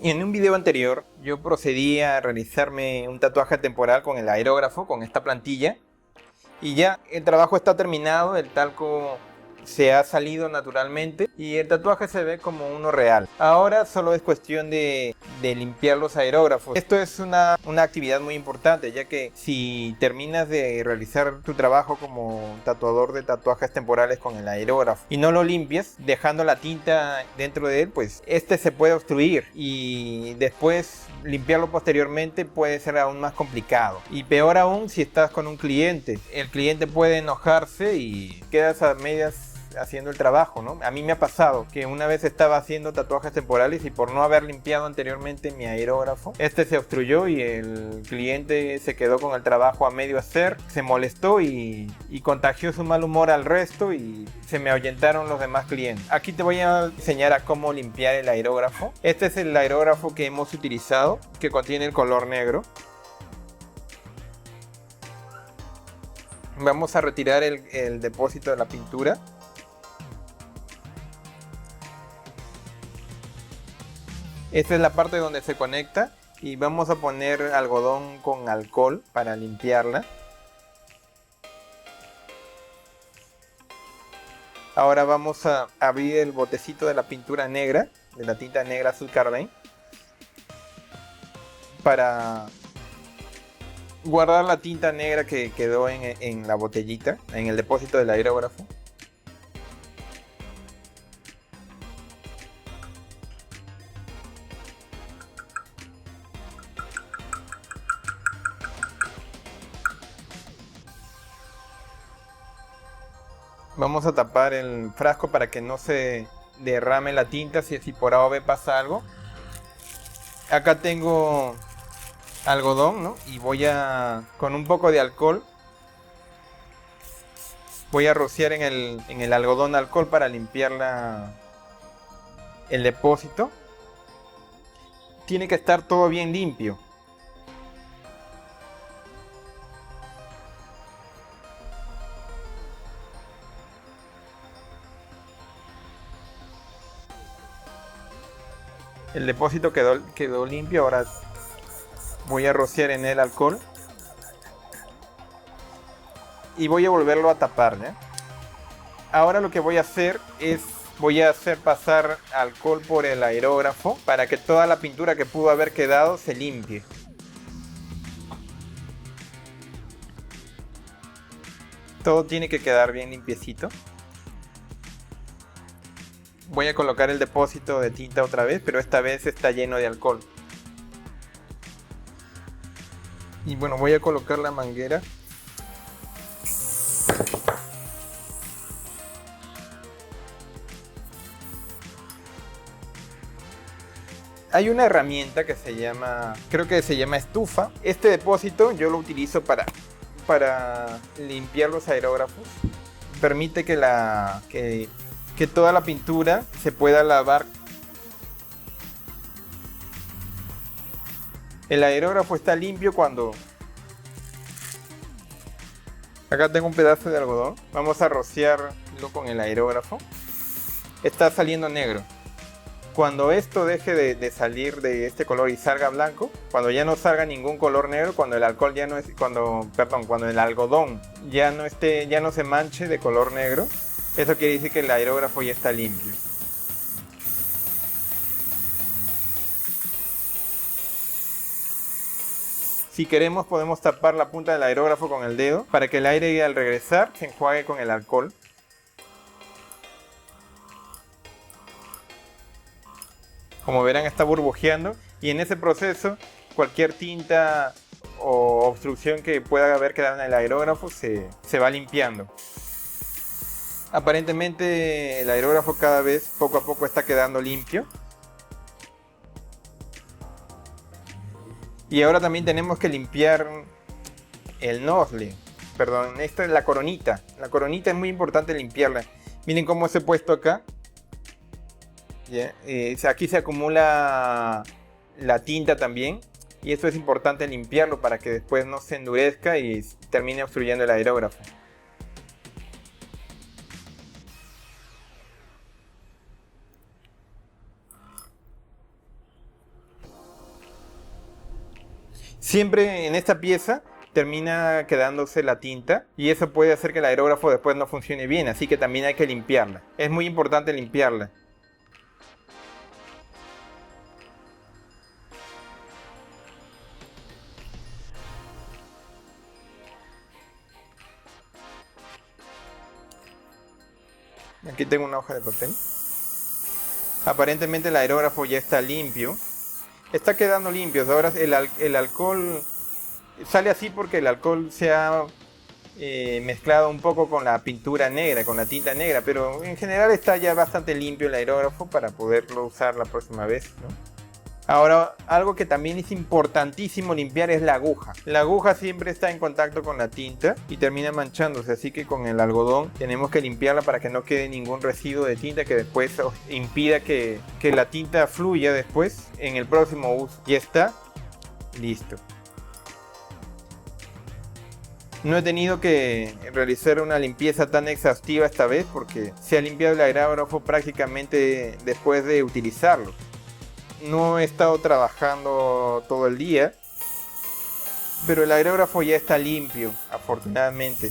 En un video anterior yo procedí a realizarme un tatuaje temporal con el aerógrafo, con esta plantilla, y ya el trabajo está terminado, el talco se ha salido naturalmente y el tatuaje se ve como uno real. Ahora solo es cuestión de limpiar los aerógrafos. Esto es una actividad muy importante, ya que si terminas de realizar tu trabajo como tatuador de tatuajes temporales con el aerógrafo y no lo limpias, dejando la tinta dentro de él, pues este se puede obstruir y después limpiarlo posteriormente puede ser aún más complicado. Y peor aún si estás con un cliente. El cliente puede enojarse y quedas a medias haciendo el trabajo, ¿no? A mí me ha pasado que una vez estaba haciendo tatuajes temporales y por no haber limpiado anteriormente mi aerógrafo, este se obstruyó y el cliente se quedó con el trabajo a medio hacer, se molestó y contagió su mal humor al resto y se me ahuyentaron los demás clientes. Aquí te voy a enseñar a cómo limpiar el aerógrafo. Este es el aerógrafo que hemos utilizado, que contiene el color negro. Vamos a retirar el depósito de la pintura. Esta es la parte donde se conecta y vamos a poner algodón con alcohol para limpiarla. Ahora vamos a abrir el botecito de la pintura negra, de la tinta negra azul carmín, para guardar la tinta negra que quedó en la botellita, en el depósito del aerógrafo. Vamos a tapar el frasco para que no se derrame la tinta si por A o B pasa algo. Acá tengo algodón, ¿no? Y con un poco de alcohol, voy a rociar en el algodón alcohol para limpiar el depósito. Tiene que estar todo bien limpio. El depósito quedó limpio. Ahora voy a rociar en el alcohol y voy a volverlo a tapar, ¿ya? Ahora lo que voy a hacer es hacer pasar alcohol por el aerógrafo para que toda la pintura que pudo haber quedado se limpie. Todo tiene que quedar bien limpiecito. Voy a colocar el depósito de tinta otra vez, pero esta vez está lleno de alcohol. Y bueno, voy a colocar la manguera. Hay una herramienta que creo que se llama estufa. Este depósito yo lo utilizo para limpiar los aerógrafos. Permite que toda la pintura se pueda lavar. El aerógrafo está limpio cuando... Acá tengo un pedazo de algodón. Vamos a rociarlo con el aerógrafo. Está saliendo negro. Cuando esto deje de salir de este color y salga blanco, cuando ya no salga ningún color negro, cuando el alcohol ya no es, cuando el algodón ya no se manche de color negro, eso quiere decir que el aerógrafo ya está limpio. Si queremos podemos tapar la punta del aerógrafo con el dedo para que el aire al regresar se enjuague con el alcohol. Como verán, está burbujeando y en ese proceso cualquier tinta o obstrucción que pueda haber quedado en el aerógrafo se va limpiando. Aparentemente el aerógrafo cada vez poco a poco está quedando limpio. Y ahora también tenemos que limpiar el nozzle. Perdón, esta es la coronita. La coronita es muy importante limpiarla. Miren cómo se he puesto acá. Aquí se acumula la tinta también y esto es importante limpiarlo para que después no se endurezca y termine obstruyendo el aerógrafo. Siempre en esta pieza termina quedándose la tinta y eso puede hacer que el aerógrafo después no funcione bien, así que también hay que limpiarla. Es muy importante limpiarla. Aquí tengo una hoja de papel. Aparentemente el aerógrafo ya está limpio. Está quedando limpio. Ahora el alcohol sale así porque el alcohol se ha mezclado un poco con la pintura negra, con la tinta negra, pero en general está ya bastante limpio el aerógrafo para poderlo usar la próxima vez, ¿no? Ahora, algo que también es importantísimo limpiar es la aguja. La aguja siempre está en contacto con la tinta y termina manchándose, así que con el algodón tenemos que limpiarla para que no quede ningún residuo de tinta que después impida que la tinta fluya después en el próximo uso. Ya está, listo. No he tenido que realizar una limpieza tan exhaustiva esta vez porque se ha limpiado el aerógrafo prácticamente después de utilizarlo. No he estado trabajando todo el día, pero el aerógrafo ya está limpio, afortunadamente.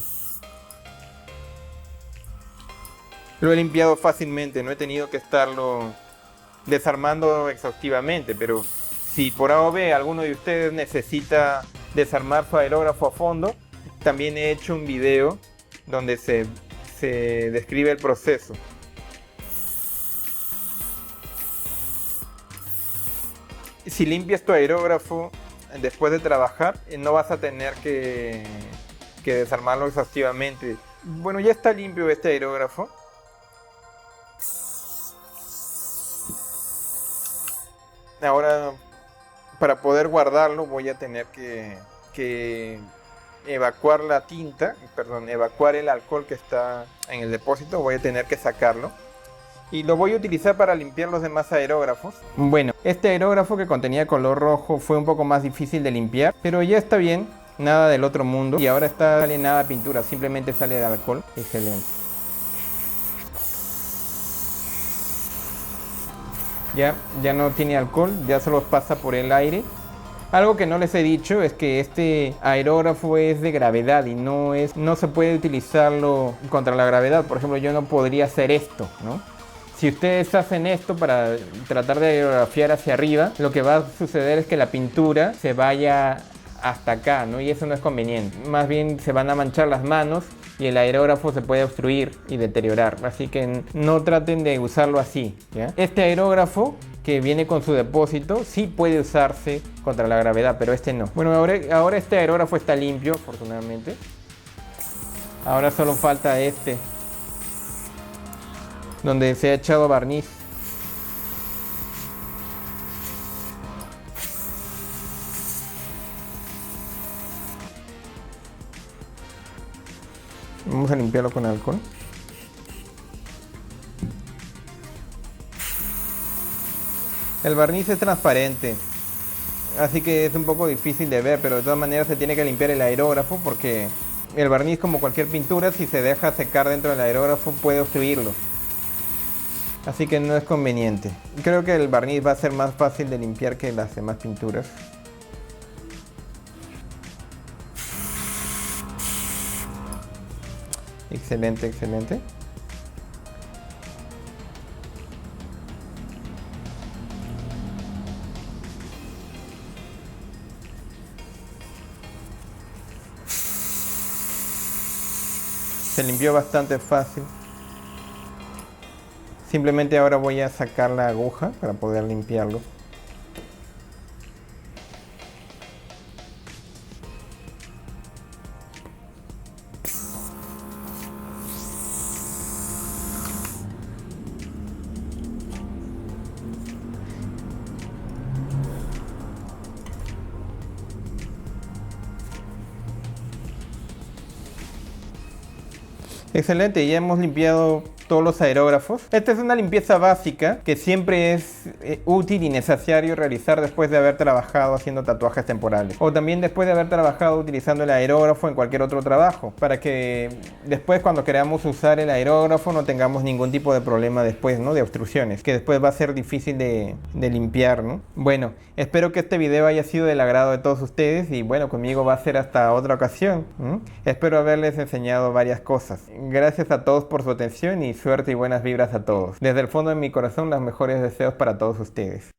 Lo he limpiado fácilmente, no he tenido que estarlo desarmando exhaustivamente, pero si por A o B alguno de ustedes necesita desarmar su aerógrafo a fondo, también he hecho un video donde se describe el proceso. Si limpias tu aerógrafo después de trabajar, no vas a tener que desarmarlo exhaustivamente. Bueno, ya está limpio este aerógrafo. Ahora, para poder guardarlo, voy a tener que evacuar la tinta, evacuar el alcohol que está en el depósito. Voy a tener que sacarlo. Y lo voy a utilizar para limpiar los demás aerógrafos. Bueno, este aerógrafo que contenía color rojo fue un poco más difícil de limpiar, pero ya está bien, nada del otro mundo. Y ahora sale nada pintura, simplemente sale el alcohol. Excelente. Ya no tiene alcohol, ya solo pasa por el aire. Algo que no les he dicho es que este aerógrafo es de gravedad y no se puede utilizarlo contra la gravedad. Por ejemplo, yo no podría hacer esto, ¿no? Si ustedes hacen esto para tratar de aerografiar hacia arriba, lo que va a suceder es que la pintura se vaya hasta acá, ¿no? Y eso no es conveniente. Más bien se van a manchar las manos y el aerógrafo se puede obstruir y deteriorar. Así que no traten de usarlo así, ¿ya? Este aerógrafo que viene con su depósito sí puede usarse contra la gravedad, pero este no. Bueno, ahora este aerógrafo está limpio, afortunadamente. Ahora solo falta este, donde se ha echado barniz. Vamos a limpiarlo con alcohol. El barniz es transparente, así que es un poco difícil de ver, pero de todas maneras se tiene que limpiar el aerógrafo porque el barniz, como cualquier pintura, si se deja secar dentro del aerógrafo puede obstruirlo. Así que no es conveniente. Creo que el barniz va a ser más fácil de limpiar que las demás pinturas. Excelente, excelente. Se limpió bastante fácil. Simplemente ahora voy a sacar la aguja para poder limpiarlo. Excelente, ya hemos limpiado todos los aerógrafos. Esta es una limpieza básica que siempre es útil y necesario realizar después de haber trabajado haciendo tatuajes temporales, o también después de haber trabajado utilizando el aerógrafo en cualquier otro trabajo, para que después, cuando queramos usar el aerógrafo, no tengamos ningún tipo de problema después, ¿no? De obstrucciones, que después va a ser difícil de limpiar, ¿no? Bueno, espero que este video haya sido del agrado de todos ustedes, y bueno, conmigo va a ser hasta otra ocasión. Espero haberles enseñado varias cosas. Gracias a todos por su atención y suerte y buenas vibras a todos. Desde el fondo de mi corazón, los mejores deseos para todos ustedes.